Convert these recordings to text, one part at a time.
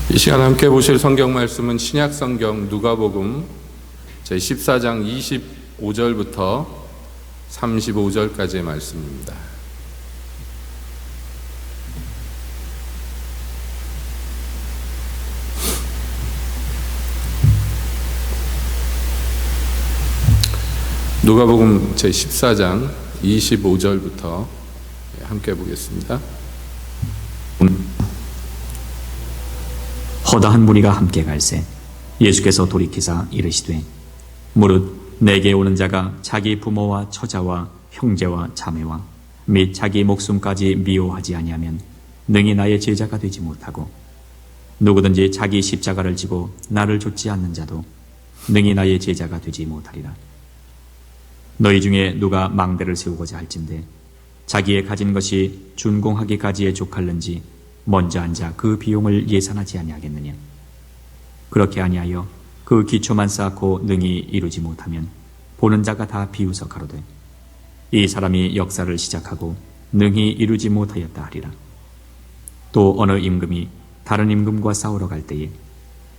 이 시간 함께 보실 성경 말씀은 신약 성경 누가복음 제14장 25절부터 35절까지의 말씀입니다. 누가복음 제14장 25절부터 함께 보겠습니다. 허다한 무리가 함께 갈새 예수께서 돌이키사 이르시되 무릇 내게 오는 자가 자기 부모와 처자와 형제와 자매와 및 자기 목숨까지 미워하지 아니하면 능히 나의 제자가 되지 못하고 누구든지 자기 십자가를 지고 나를 좇지 않는 자도 능히 나의 제자가 되지 못하리라. 너희 중에 누가 망대를 세우고자 할진대 자기의 가진 것이 준공하기까지에 족할는지 먼저 앉아 그 비용을 예산하지 아니하겠느냐. 그렇게 아니하여 그 기초만 쌓고 능히 이루지 못하면 보는 자가 다 비웃어 가로되 이 사람이 역사를 시작하고 능히 이루지 못하였다 하리라. 또 어느 임금이 다른 임금과 싸우러 갈 때에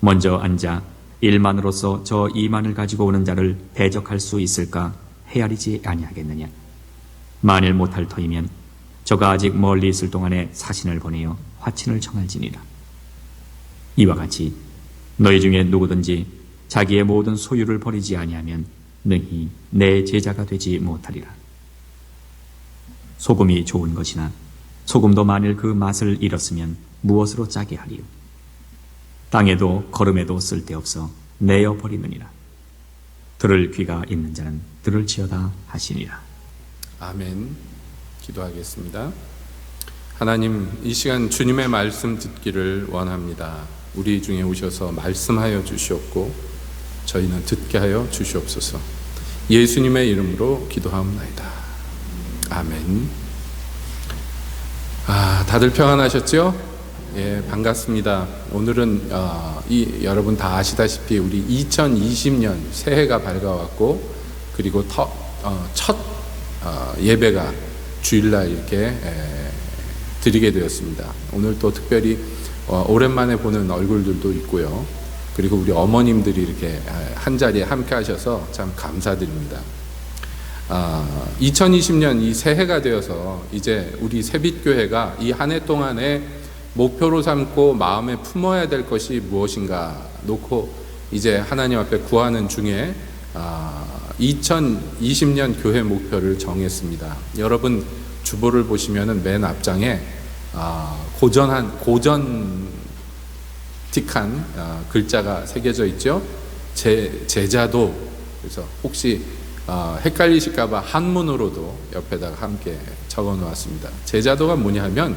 먼저 앉아 1만으로서 저 2만을 가지고 오는 자를 대적할 수 있을까 헤아리지 아니하겠느냐. 만일 못할 터이면 저가 아직 멀리 있을 동안에 사신을 보내어 화친을 청할지니라. 이와 같이 너희 중에 누구든지 자기의 모든 소유를 버리지 아니하면 능히 내 제자가 되지 못하리라. 소금이 좋은 것이나 소금도 만일 그 맛을 잃었으면 무엇으로 짜게 하리요. 땅에도 거름에도 쓸데없어 내어 버리느니라. 들을 귀가 있는 자는 들을지어다 하시니라. 아멘. 기도하겠습니다. 하나님, 이 시간 주님의 말씀 듣기를 원합니다. 우리 중에 오셔서 말씀하여 주시옵고 저희는 듣게 하여 주시옵소서. 예수님의 이름으로 기도하옵나이다. 아멘. 다들 평안하셨죠? 예, 반갑습니다. 오늘은 여러분 다 아시다시피 우리 2020년 새해가 밝아왔고, 그리고 첫 예배가 주일날 이렇게 드리게 되었습니다. 오늘 또 특별히 오랜만에 보는 얼굴들도 있고요. 그리고 우리 어머님들이 이렇게 한 자리에 함께 하셔서 참 감사드립니다. 2020년 이 새해가 되어서 이제 우리 새빛교회가 이 한 해 동안에 목표로 삼고 마음에 품어야 될 것이 무엇인가 놓고 이제 하나님 앞에 구하는 중에 2020년 교회 목표를 정했습니다. 여러분 주보를 보시면은 맨 앞장에 고전틱한 글자가 새겨져 있죠. 제자도. 그래서 혹시 헷갈리실까봐 한문으로도 옆에다가 함께 적어 놓았습니다. 제자도가 뭐냐 하면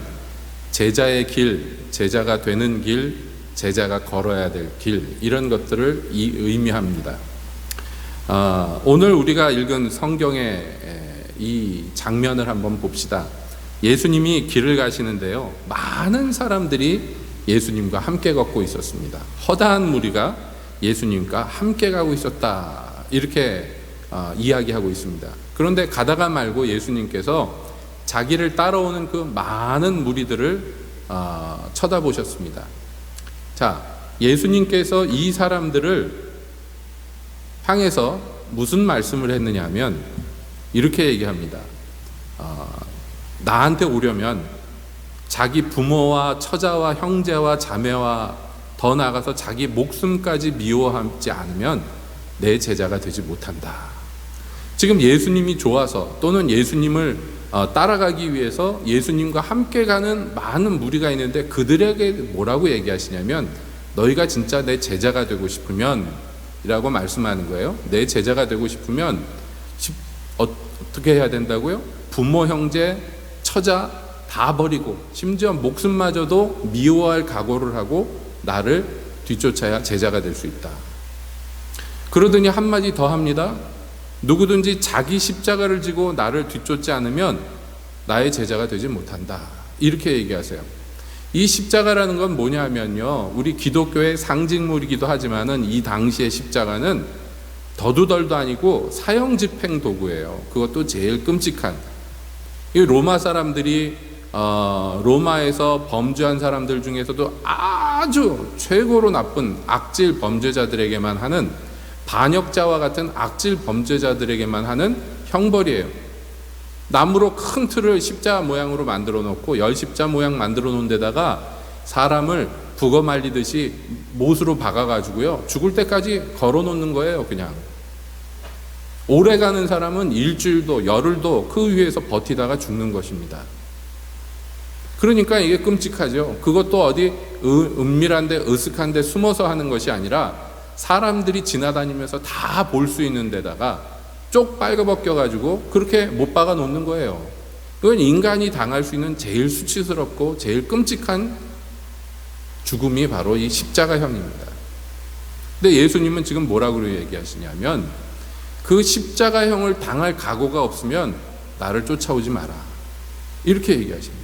제자의 길, 제자가 되는 길, 제자가 걸어야 될 길, 이런 것들을 의미합니다. 오늘 우리가 읽은 성경의 이 장면을 한번 봅시다. 예수님이 길을 가시는데요, 많은 사람들이 예수님과 함께 걷고 있었습니다. 허다한 무리가 예수님과 함께 가고 있었다, 이렇게 이야기하고 있습니다. 그런데 가다가 말고 예수님께서 자기를 따라오는 그 많은 무리들을 쳐다보셨습니다. 자, 예수님께서 이 사람들을 향해서 무슨 말씀을 했느냐 하면 이렇게 얘기합니다. 나한테 오려면 자기 부모와 처자와 형제와 자매와 더 나아가서 자기 목숨까지 미워하지 않으면 내 제자가 되지 못한다. 지금 예수님이 좋아서 또는 예수님을 따라가기 위해서 예수님과 함께 가는 많은 무리가 있는데 그들에게 뭐라고 얘기하시냐면 너희가 진짜 내 제자가 되고 싶으면 이라고 말씀하는 거예요. 내 제자가 되고 싶으면 어떻게 해야 된다고요? 부모, 형제, 처자 다 버리고 심지어 목숨마저도 미워할 각오를 하고 나를 뒤쫓아야 제자가 될 수 있다. 그러더니 한마디 더 합니다. 누구든지 자기 십자가를 지고 나를 뒤쫓지 않으면 나의 제자가 되지 못한다. 이렇게 얘기하세요. 이 십자가라는 건 뭐냐면요, 우리 기독교의 상징물이기도 하지만은 이 당시의 십자가는 더두덜도 아니고 사형 집행 도구예요. 그것도 제일 끔찍한. 이 로마 사람들이 로마에서 범죄한 사람들 중에서도 아주 최고로 나쁜 악질 범죄자들에게만 하는, 반역자와 같은 악질 범죄자들에게만 하는 형벌이에요. 나무로 큰 틀을 십자 모양으로 만들어 놓고 열십자 모양 만들어 놓은 데다가 사람을 북어 말리듯이 못으로 박아가지고요, 죽을 때까지 걸어 놓는 거예요. 그냥 오래 가는 사람은 일주일도 열흘도 그 위에서 버티다가 죽는 것입니다. 그러니까 이게 끔찍하죠. 그것도 어디 은밀한데 으슥한데 숨어서 하는 것이 아니라 사람들이 지나다니면서 다 볼 수 있는 데다가 쪽 빨가벗겨가지고 그렇게 못 박아 놓는 거예요. 그건 인간이 당할 수 있는 제일 수치스럽고 제일 끔찍한 죽음이 바로 이 십자가형입니다. 근데 예수님은 지금 뭐라고 얘기하시냐면, 그 십자가형을 당할 각오가 없으면 나를 쫓아오지 마라, 이렇게 얘기하십니다.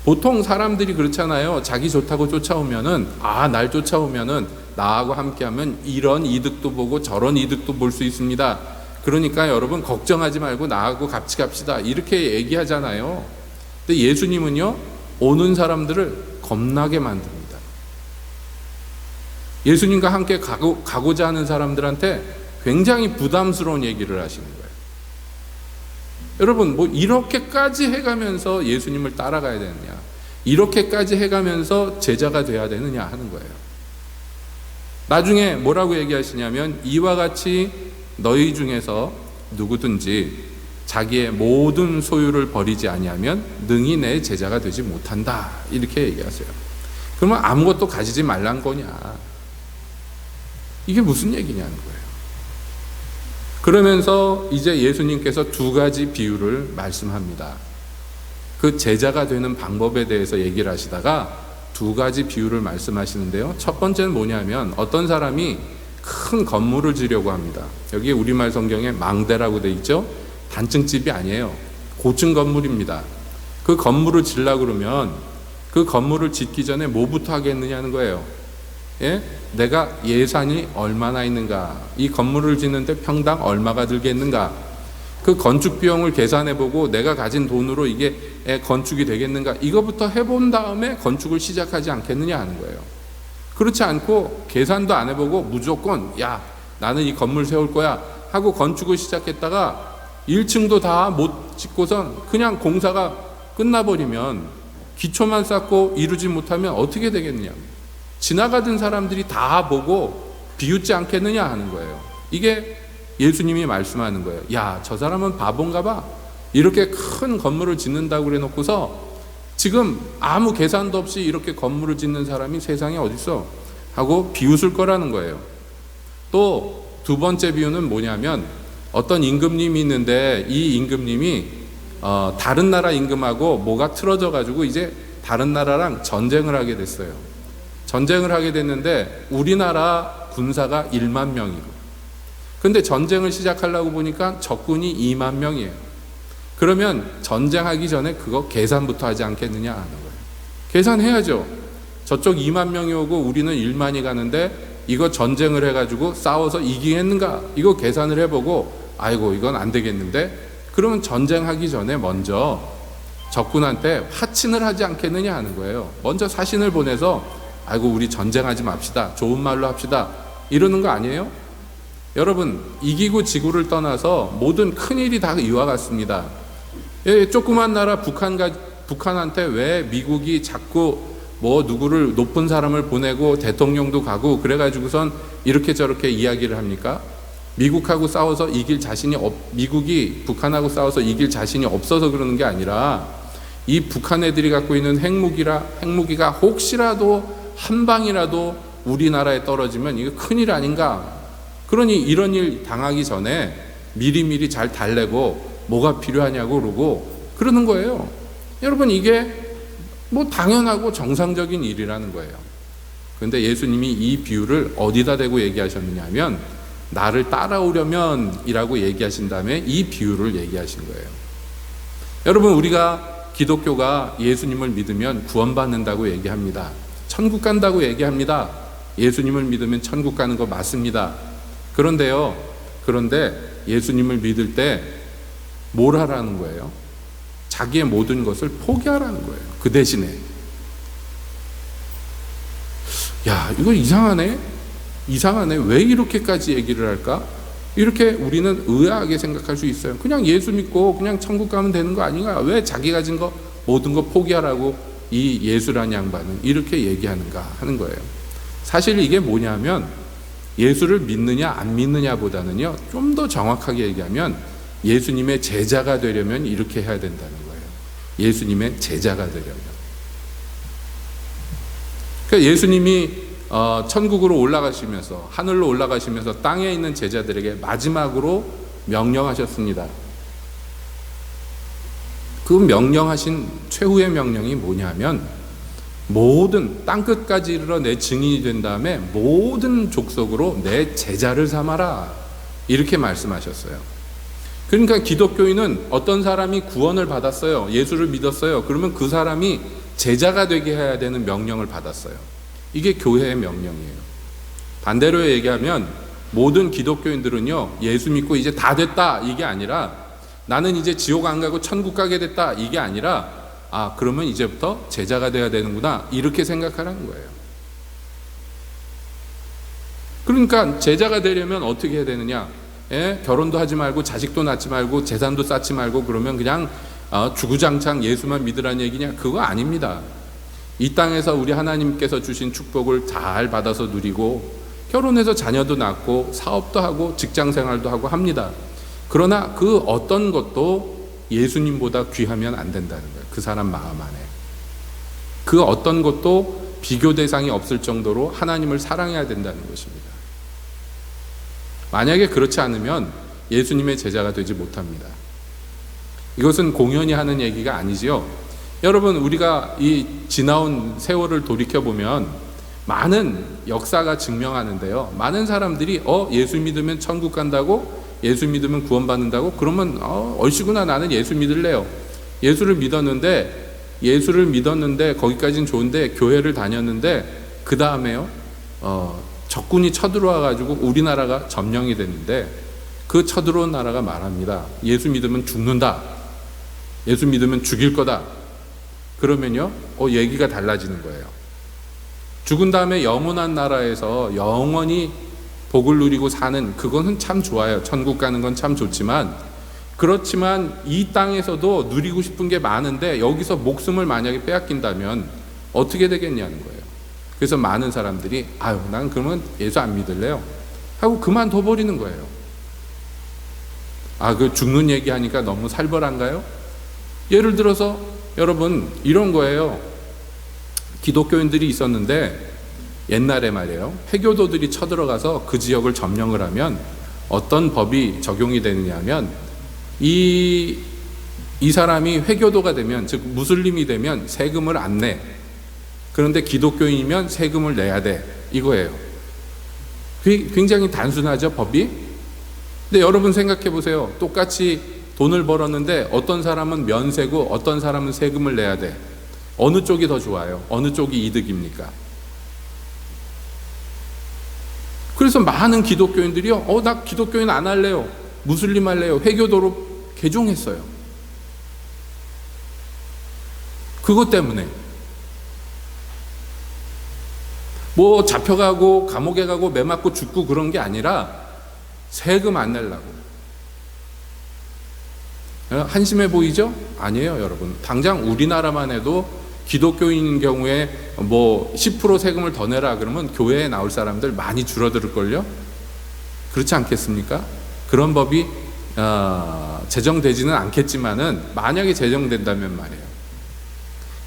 보통 사람들이 그렇잖아요. 자기 좋다고 쫓아오면은, 날 쫓아오면은 나하고 함께하면 이런 이득도 보고 저런 이득도 볼 수 있습니다. 그러니까 여러분 걱정하지 말고 나하고 같이 갑시다, 이렇게 얘기하잖아요. 근데 예수님은요, 오는 사람들을 겁나게 만듭니다. 예수님과 함께 가고자 하는 사람들한테 굉장히 부담스러운 얘기를 하시는 거예요. 여러분, 뭐 이렇게까지 해가면서 예수님을 따라가야 되느냐, 이렇게까지 해가면서 제자가 돼야 되느냐 하는 거예요. 나중에 뭐라고 얘기하시냐면, 이와 같이 너희 중에서 누구든지 자기의 모든 소유를 버리지 아니하면 능히 내 제자가 되지 못한다, 이렇게 얘기하세요. 그러면 아무것도 가지지 말란 거냐, 이게 무슨 얘기냐는 거예요. 그러면서 이제 예수님께서 두 가지 비유를 말씀합니다. 그 제자가 되는 방법에 대해서 얘기를 하시다가 두 가지 비유를 말씀하시는데요. 첫 번째는 뭐냐면, 어떤 사람이 큰 건물을 지려고 합니다. 여기 우리말 성경에 망대라고 돼 있죠. 단층집이 아니에요. 고층 건물입니다. 그 건물을 지으려고 그러면 그 건물을 짓기 전에 뭐부터 하겠느냐는 거예요. 예? 내가 예산이 얼마나 있는가, 이 건물을 짓는데 평당 얼마가 들겠는가, 그 건축 비용을 계산해보고 내가 가진 돈으로 이게 건축이 되겠는가, 이거부터 해본 다음에 건축을 시작하지 않겠느냐 하는 거예요. 그렇지 않고 계산도 안 해보고 무조건 나는 이 건물 세울 거야 하고 건축을 시작했다가 1층도 다 못 짓고선 그냥 공사가 끝나버리면, 기초만 쌓고 이루지 못하면 어떻게 되겠느냐, 지나가던 사람들이 다 보고 비웃지 않겠느냐 하는 거예요. 이게 예수님이 말씀하는 거예요. 저 사람은 바본가 봐, 이렇게 큰 건물을 짓는다고 그래 놓고서 지금 아무 계산도 없이 이렇게 건물을 짓는 사람이 세상에 어딨어 하고 비웃을 거라는 거예요. 또 두 번째 비유는 뭐냐면, 어떤 임금님이 있는데 이 임금님이 다른 나라 임금하고 뭐가 틀어져 가지고 이제 다른 나라랑 전쟁을 하게 됐어요. 전쟁을 하게 됐는데 우리나라 군사가 1만 명이고, 근데 전쟁을 시작하려고 보니까 적군이 2만 명이에요. 그러면 전쟁하기 전에 그거 계산부터 하지 않겠느냐 하는 거예요. 계산해야죠. 저쪽 2만 명이 오고 우리는 1만이 가는데 이거 전쟁을 해가지고 싸워서 이기겠는가, 이거 계산을 해보고 아이고 이건 안 되겠는데, 그러면 전쟁하기 전에 먼저 적군한테 화친을 하지 않겠느냐 하는 거예요. 먼저 사신을 보내서 아이고 우리 전쟁하지 맙시다, 좋은 말로 합시다, 이러는 거 아니에요? 여러분, 이기고 지구를 떠나서 모든 큰일이 다 이와 같습니다. 조그만 나라 북한한테 왜 미국이 자꾸 누구를 높은 사람을 보내고 대통령도 가고 그래가지고선 이렇게 저렇게 이야기를 합니까? 미국하고 싸워서 미국이 북한하고 싸워서 이길 자신이 없어서 그러는 게 아니라, 이 북한 애들이 갖고 있는 핵무기가 혹시라도 한 방이라도 우리나라에 떨어지면 이거 큰일 아닌가. 그러니 이런 일 당하기 전에 미리미리 잘 달래고 뭐가 필요하냐고 그러는 거예요. 여러분, 이게 당연하고 정상적인 일이라는 거예요. 그런데 예수님이 이 비유를 어디다 대고 얘기하셨느냐 하면, 나를 따라오려면 이라고 얘기하신 다음에 이 비유를 얘기하신 거예요. 여러분, 우리가 기독교가 예수님을 믿으면 구원받는다고 얘기합니다. 천국 간다고 얘기합니다. 예수님을 믿으면 천국 가는 거 맞습니다. 그런데 예수님을 믿을 때 뭘 하라는 거예요? 자기의 모든 것을 포기하라는 거예요. 그 대신에. 야, 이거 이상하네. 왜 이렇게까지 얘기를 할까? 이렇게 우리는 의아하게 생각할 수 있어요. 그냥 예수 믿고 그냥 천국 가면 되는 거 아닌가? 왜 자기 가진 거 모든 거 포기하라고 이 예수란 양반은 이렇게 얘기하는가 하는 거예요. 사실 이게 뭐냐면 예수를 믿느냐 안 믿느냐보다는요, 좀 더 정확하게 얘기하면 예수님의 제자가 되려면 이렇게 해야 된다는 거예요. 예수님의 제자가 되려면. 그러니까 예수님이 천국으로 올라가시면서, 하늘로 올라가시면서 땅에 있는 제자들에게 마지막으로 명령하셨습니다. 그 명령하신 최후의 명령이 뭐냐면, 모든 땅끝까지 이르러 내 증인이 된 다음에 모든 족속으로 내 제자를 삼아라, 이렇게 말씀하셨어요. 그러니까 기독교인은 어떤 사람이 구원을 받았어요, 예수를 믿었어요, 그러면 그 사람이 제자가 되게 해야 되는 명령을 받았어요. 이게 교회의 명령이에요. 반대로 얘기하면 모든 기독교인들은요, 예수 믿고 이제 다 됐다, 이게 아니라 나는 이제 지옥 안 가고 천국 가게 됐다, 이게 아니라 그러면 이제부터 제자가 돼야 되는구나, 이렇게 생각하라는 거예요. 그러니까 제자가 되려면 어떻게 해야 되느냐? 결혼도 하지 말고 자식도 낳지 말고 재산도 쌓지 말고 그러면 그냥 주구장창 예수만 믿으라는 얘기냐? 그거 아닙니다. 이 땅에서 우리 하나님께서 주신 축복을 잘 받아서 누리고 결혼해서 자녀도 낳고 사업도 하고 직장생활도 하고 합니다. 그러나 그 어떤 것도 예수님보다 귀하면 안 된다는 거예요. 그 사람 마음 안에. 그 어떤 것도 비교 대상이 없을 정도로 하나님을 사랑해야 된다는 것입니다. 만약에 그렇지 않으면 예수님의 제자가 되지 못합니다. 이것은 공연히 하는 얘기가 아니지요. 여러분, 우리가 이 지나온 세월을 돌이켜보면 많은 역사가 증명하는데요, 많은 사람들이 예수 믿으면 천국 간다고, 예수 믿으면 구원받는다고, 그러면 얼씨구나 나는 예수 믿을래요. 예수를 믿었는데 거기까지는 좋은데 교회를 다녔는데 그 다음에요, 적군이 쳐들어와 가지고 우리나라가 점령이 됐는데 그 쳐들어온 나라가 말합니다. 예수 믿으면 죽는다, 예수 믿으면 죽일 거다. 그러면요, 얘기가 달라지는 거예요. 죽은 다음에 영원한 나라에서 영원히 복을 누리고 사는, 그거는 참 좋아요. 천국 가는 건 참 좋지만, 그렇지만 이 땅에서도 누리고 싶은 게 많은데 여기서 목숨을 만약에 빼앗긴다면 어떻게 되겠냐는 거예요. 그래서 많은 사람들이 난 그러면 예수 안 믿을래요 하고 그만둬 버리는 거예요. 그 죽는 얘기하니까 너무 살벌한가요? 예를 들어서 여러분, 이런 거예요. 기독교인들이 있었는데 옛날에 말이에요, 회교도들이 쳐들어가서 그 지역을 점령을 하면 어떤 법이 적용이 되느냐 하면, 이 사람이 회교도가 되면, 즉 무슬림이 되면 세금을 안 내. 그런데 기독교인이면 세금을 내야 돼, 이거예요. 굉장히 단순하죠, 법이? 근데 여러분 생각해 보세요. 똑같이 돈을 벌었는데 어떤 사람은 면세고 어떤 사람은 세금을 내야 돼. 어느 쪽이 더 좋아요? 어느 쪽이 이득입니까? 그래서 많은 기독교인들이요, 나 기독교인 안 할래요, 무슬림 할래요, 회교도로 개종했어요. 그것 때문에 뭐 잡혀가고 감옥에 가고 매 맞고 죽고 그런 게 아니라 세금 안 내려고. 한심해 보이죠? 아니에요, 여러분. 당장 우리나라만 해도 기독교인인 경우에 뭐 10% 세금을 더 내라 그러면 교회에 나올 사람들 많이 줄어들걸요? 그렇지 않겠습니까? 그런 법이 제정되지는 않겠지만은 만약에 제정된다면 말이에요.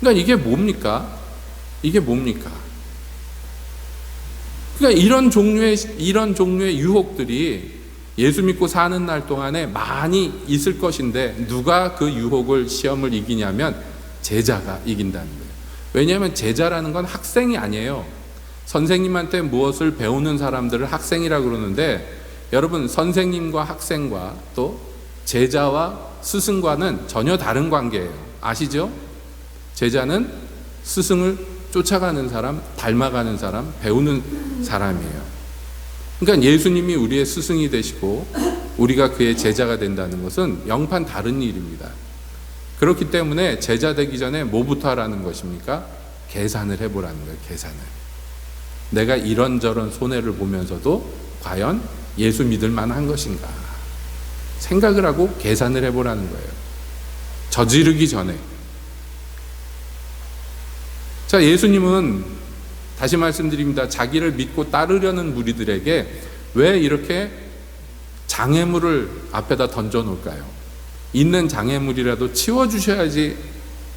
그러니까 이게 뭡니까? 그러니까 이런 종류의 유혹들이 예수 믿고 사는 날 동안에 많이 있을 것인데, 누가 그 유혹을, 시험을 이기냐면 제자가 이긴다는 거예요. 왜냐하면 제자라는 건 학생이 아니에요. 선생님한테 무엇을 배우는 사람들을 학생이라고 그러는데, 여러분, 선생님과 학생과 또 제자와 스승과는 전혀 다른 관계예요. 아시죠? 제자는 스승을 쫓아가는 사람, 닮아가는 사람, 배우는 사람이에요. 그러니까 예수님이 우리의 스승이 되시고 우리가 그의 제자가 된다는 것은 영판 다른 일입니다. 그렇기 때문에 제자 되기 전에 뭐부터 하라는 것입니까? 계산을 해보라는 거예요. 계산을. 내가 이런저런 손해를 보면서도 과연 예수 믿을 만한 것인가? 생각을 하고 계산을 해보라는 거예요. 저지르기 전에. 자, 예수님은 다시 말씀드립니다. 자기를 믿고 따르려는 무리들에게 왜 이렇게 장애물을 앞에다 던져 놓을까요? 있는 장애물이라도 치워주셔야지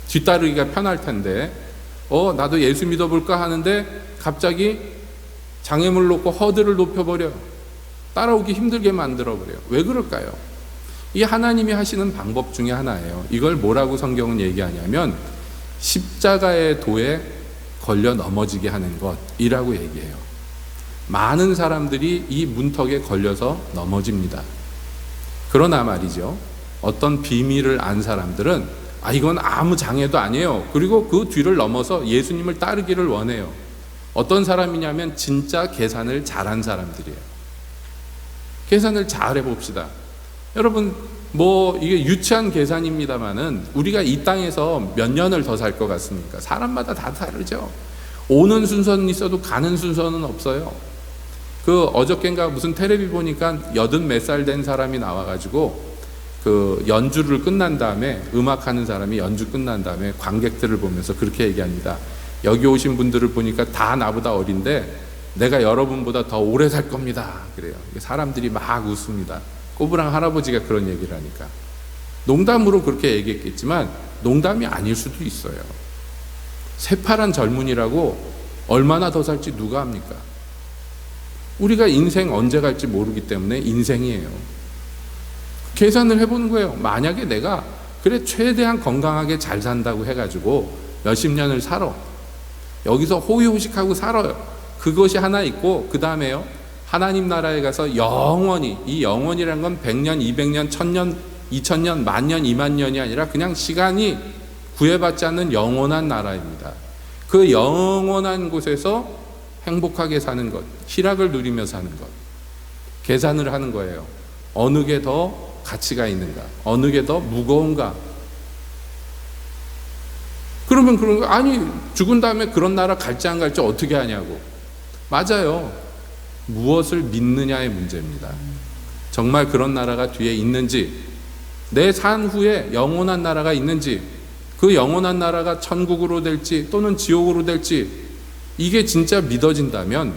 뒤따르기가 편할 텐데, 나도 예수 믿어볼까 하는데 갑자기 장애물 놓고 허들을 높여버려요. 따라오기 힘들게 만들어버려요. 왜 그럴까요? 이 하나님이 하시는 방법 중에 하나예요. 이걸 뭐라고 성경은 얘기하냐면 십자가의 도에 걸려 넘어지게 하는 것이라고 얘기해요. 많은 사람들이 이 문턱에 걸려서 넘어집니다. 그러나 말이죠, 어떤 비밀을 안 사람들은 이건 아무 장애도 아니에요. 그리고 그 뒤를 넘어서 예수님을 따르기를 원해요. 어떤 사람이냐면 진짜 계산을 잘한 사람들이에요. 계산을 잘 해봅시다. 여러분, 이게 유치한 계산입니다만은 우리가 이 땅에서 몇 년을 더 살 것 같습니까? 사람마다 다 다르죠. 오는 순서는 있어도 가는 순서는 없어요. 어저께인가 무슨 텔레비 보니까 80몇 살 된 사람이 나와가지고 연주를 끝난 다음에, 음악하는 사람이 연주 끝난 다음에 관객들을 보면서 그렇게 얘기합니다. 여기 오신 분들을 보니까 다 나보다 어린데 내가 여러분보다 더 오래 살 겁니다. 그래요. 사람들이 막 웃습니다. 꼬부랑 할아버지가 그런 얘기를 하니까. 농담으로 그렇게 얘기했겠지만 농담이 아닐 수도 있어요. 새파란 젊은이라고 얼마나 더 살지 누가 합니까? 우리가 인생 언제 갈지 모르기 때문에 인생이에요. 계산을 해보는 거예요. 만약에 내가 최대한 건강하게 잘 산다고 해가지고 몇십 년을 살아. 여기서 호의호식하고 살아요. 그것이 하나 있고, 그 다음에요, 하나님 나라에 가서 영원히, 이 영원이라는 건 100년, 200년, 1000년, 2000년, 만년, 2만년이 아니라 그냥 시간이 구애받지 않는 영원한 나라입니다. 그 영원한 곳에서 행복하게 사는 것, 희락을 누리며 사는 것, 계산을 하는 거예요. 어느 게 더 가치가 있는가? 어느 게 더 무거운가? 그러면 죽은 다음에 그런 나라 갈지 안 갈지 어떻게 하냐고. 맞아요. 무엇을 믿느냐의 문제입니다. 정말 그런 나라가 뒤에 있는지, 내 산 후에 영원한 나라가 있는지, 그 영원한 나라가 천국으로 될지 또는 지옥으로 될지, 이게 진짜 믿어진다면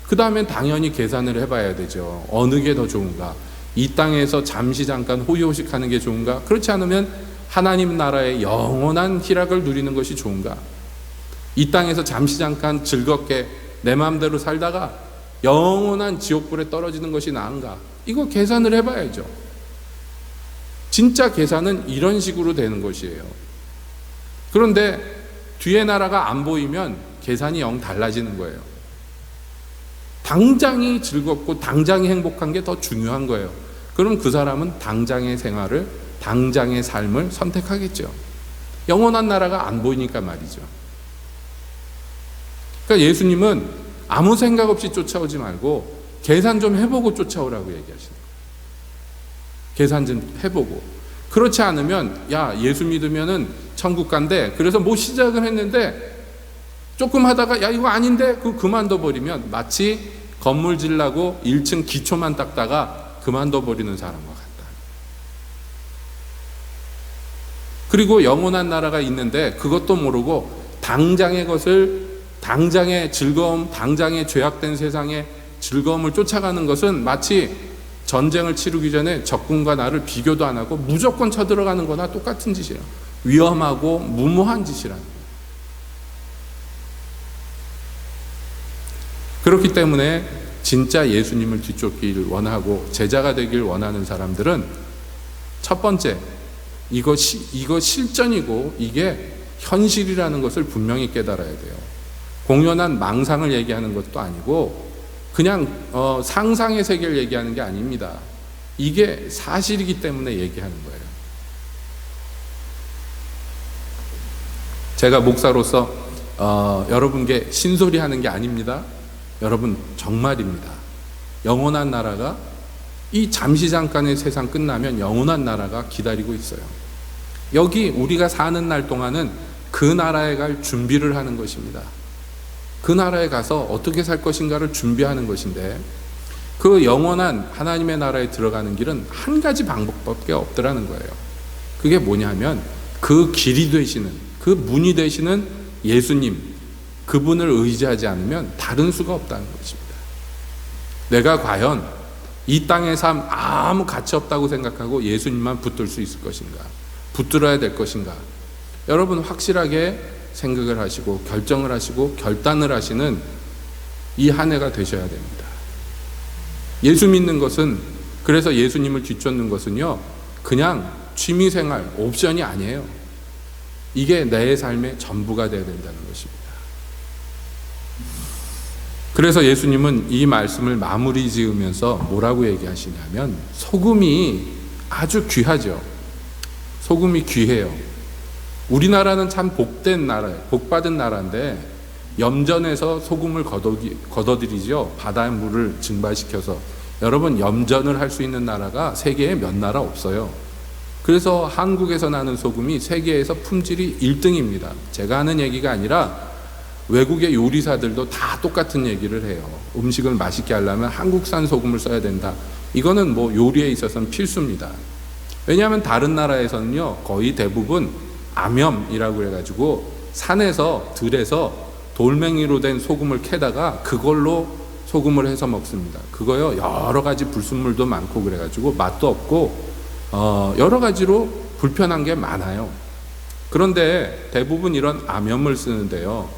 그 다음엔 당연히 계산을 해봐야 되죠. 어느 게 더 좋은가? 이 땅에서 잠시 잠깐 호의호식하는 게 좋은가? 그렇지 않으면 하나님 나라의 영원한 희락을 누리는 것이 좋은가? 이 땅에서 잠시 잠깐 즐겁게 내 마음대로 살다가 영원한 지옥불에 떨어지는 것이 나은가? 이거 계산을 해봐야죠. 진짜 계산은 이런 식으로 되는 것이에요. 그런데 뒤에 나라가 안 보이면 계산이 영 달라지는 거예요. 당장이 즐겁고 당장이 행복한 게 더 중요한 거예요. 그럼 그 사람은 당장의 생활을, 당장의 삶을 선택하겠죠. 영원한 나라가 안 보이니까 말이죠. 그러니까 예수님은 아무 생각 없이 쫓아오지 말고 계산 좀 해보고 쫓아오라고 얘기하시는 거예요. 계산 좀 해보고. 그렇지 않으면 예수 믿으면은 천국 간대. 그래서 시작을 했는데 조금 하다가 이거 아닌데 그만둬 버리면 마치 건물 지려고 1층 기초만 닦다가 그만둬 버리는 사람과 같다. 그리고 영원한 나라가 있는데 그것도 모르고 당장의 것을, 당장의 즐거움, 당장의 죄악된 세상의 즐거움을 쫓아가는 것은 마치 전쟁을 치르기 전에 적군과 나를 비교도 안 하고 무조건 쳐들어가는 거나 똑같은 짓이에요. 위험하고 무모한 짓이라는 거예요. 그렇기 때문에 진짜 예수님을 뒤쫓기를 원하고 제자가 되길 원하는 사람들은 첫 번째, 이거 실전이고 이게 현실이라는 것을 분명히 깨달아야 돼요. 공연한 망상을 얘기하는 것도 아니고 그냥 상상의 세계를 얘기하는 게 아닙니다. 이게 사실이기 때문에 얘기하는 거예요. 제가 목사로서 여러분께 신소리 하는 게 아닙니다. 여러분, 정말입니다. 영원한 나라가, 이 잠시 잠깐의 세상 끝나면 영원한 나라가 기다리고 있어요. 여기 우리가 사는 날 동안은 그 나라에 갈 준비를 하는 것입니다. 그 나라에 가서 어떻게 살 것인가를 준비하는 것인데, 그 영원한 하나님의 나라에 들어가는 길은 한 가지 방법밖에 없더라는 거예요. 그게 뭐냐면 그 길이 되시는, 그 문이 되시는 예수님, 그분을 의지하지 않으면 다른 수가 없다는 것입니다. 내가 과연 이 땅의 삶 아무 가치 없다고 생각하고 예수님만 붙들 수 있을 것인가, 붙들어야 될 것인가, 여러분 확실하게 생각을 하시고 결정을 하시고 결단을 하시는 이 한 해가 되셔야 됩니다. 예수 믿는 것은, 그래서 예수님을 뒤쫓는 것은요, 그냥 취미생활, 옵션이 아니에요. 이게 내 삶의 전부가 되어야 된다는 것입니다. 그래서 예수님은 이 말씀을 마무리 지으면서 뭐라고 얘기하시냐면, 소금이 아주 귀하죠. 소금이 귀해요. 우리나라는 참 복된 나라예요. 복받은 나라인데 염전에서 소금을 걷어들이죠. 바다의 물을 증발시켜서. 여러분, 염전을 할 수 있는 나라가 세계에 몇 나라 없어요. 그래서 한국에서 나는 소금이 세계에서 품질이 1등입니다. 제가 하는 얘기가 아니라 외국의 요리사들도 다 똑같은 얘기를 해요. 음식을 맛있게 하려면 한국산 소금을 써야 된다. 이거는 뭐 요리에 있어서는 필수입니다. 왜냐하면 다른 나라에서는요, 거의 대부분 암염이라고 해가지고 산에서, 들에서 돌멩이로 된 소금을 캐다가 그걸로 소금을 해서 먹습니다. 그거요, 여러 가지 불순물도 많고 그래가지고 맛도 없고 여러 가지로 불편한 게 많아요. 그런데 대부분 이런 암염을 쓰는데요,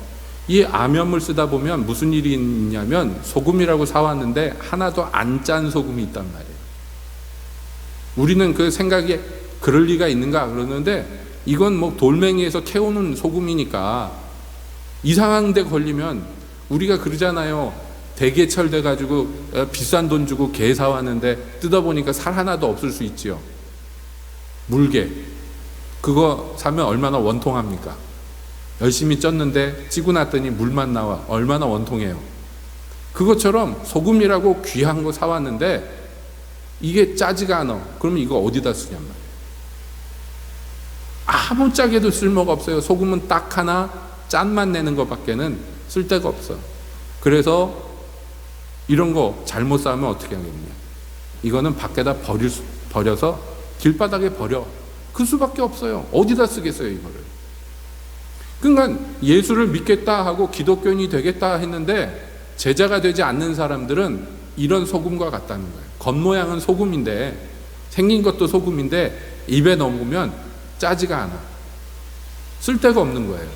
이 암염을 쓰다 보면 무슨 일이 있냐면, 소금이라고 사왔는데 하나도 안 짠 소금이 있단 말이에요. 우리는 그 생각에 그럴 리가 있는가 그러는데, 이건 뭐 돌멩이에서 캐오는 소금이니까 이상한 데 걸리면, 우리가 그러잖아요. 대게철 돼가지고 비싼 돈 주고 게 사왔는데 뜯어보니까 살 하나도 없을 수 있지요. 물게. 그거 사면 얼마나 원통합니까? 열심히 쪘는데 찌고 났더니 물만 나와. 얼마나 원통해요. 그것처럼 소금이라고 귀한 거 사왔는데 이게 짜지가 않아. 그러면 이거 어디다 쓰냔 말이에요. 아무 짜게도 쓸모가 없어요. 소금은 딱 하나 짠맛 내는 것밖에는 쓸데가 없어. 그래서 이런 거 잘못 싸면 어떻게 하겠냐. 이거는 밖에다 버려서 길바닥에 버려. 그 수밖에 없어요. 어디다 쓰겠어요, 이거를. 그러니까 예수를 믿겠다 하고 기독교인이 되겠다 했는데 제자가 되지 않는 사람들은 이런 소금과 같다는 거예요. 겉모양은 소금인데, 생긴 것도 소금인데 입에 넣으면 짜지가 않아. 쓸데가 없는 거예요.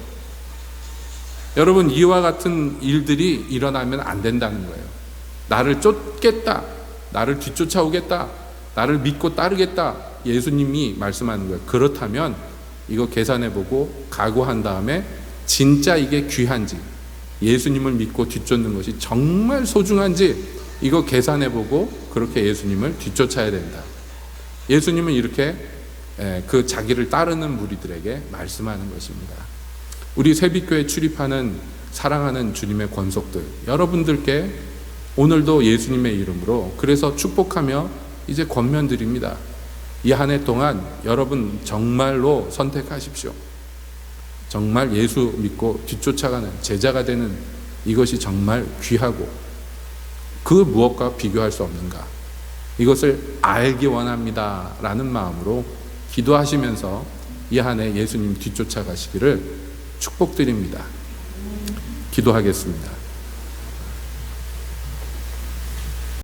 여러분, 이와 같은 일들이 일어나면 안 된다는 거예요. 나를 쫓겠다, 나를 뒤쫓아오겠다, 나를 믿고 따르겠다, 예수님이 말씀하는 거예요. 그렇다면 이거 계산해보고 각오한 다음에 진짜 이게 귀한지, 예수님을 믿고 뒤쫓는 것이 정말 소중한지 이거 계산해보고 그렇게 예수님을 뒤쫓아야 된다. 예수님은 이렇게 그 자기를 따르는 무리들에게 말씀하는 것입니다. 우리 새빛교회 출입하는 사랑하는 주님의 권속들, 여러분들께 오늘도 예수님의 이름으로 그래서 축복하며 이제 권면드립니다. 이 한 해 동안 여러분 정말로 선택하십시오. 정말 예수 믿고 뒤쫓아가는 제자가 되는 이것이 정말 귀하고 그 무엇과 비교할 수 없는가, 이것을 알기 원합니다 라는 마음으로 기도하시면서 이 한 해 예수님 뒤쫓아가시기를 축복드립니다. 기도하겠습니다.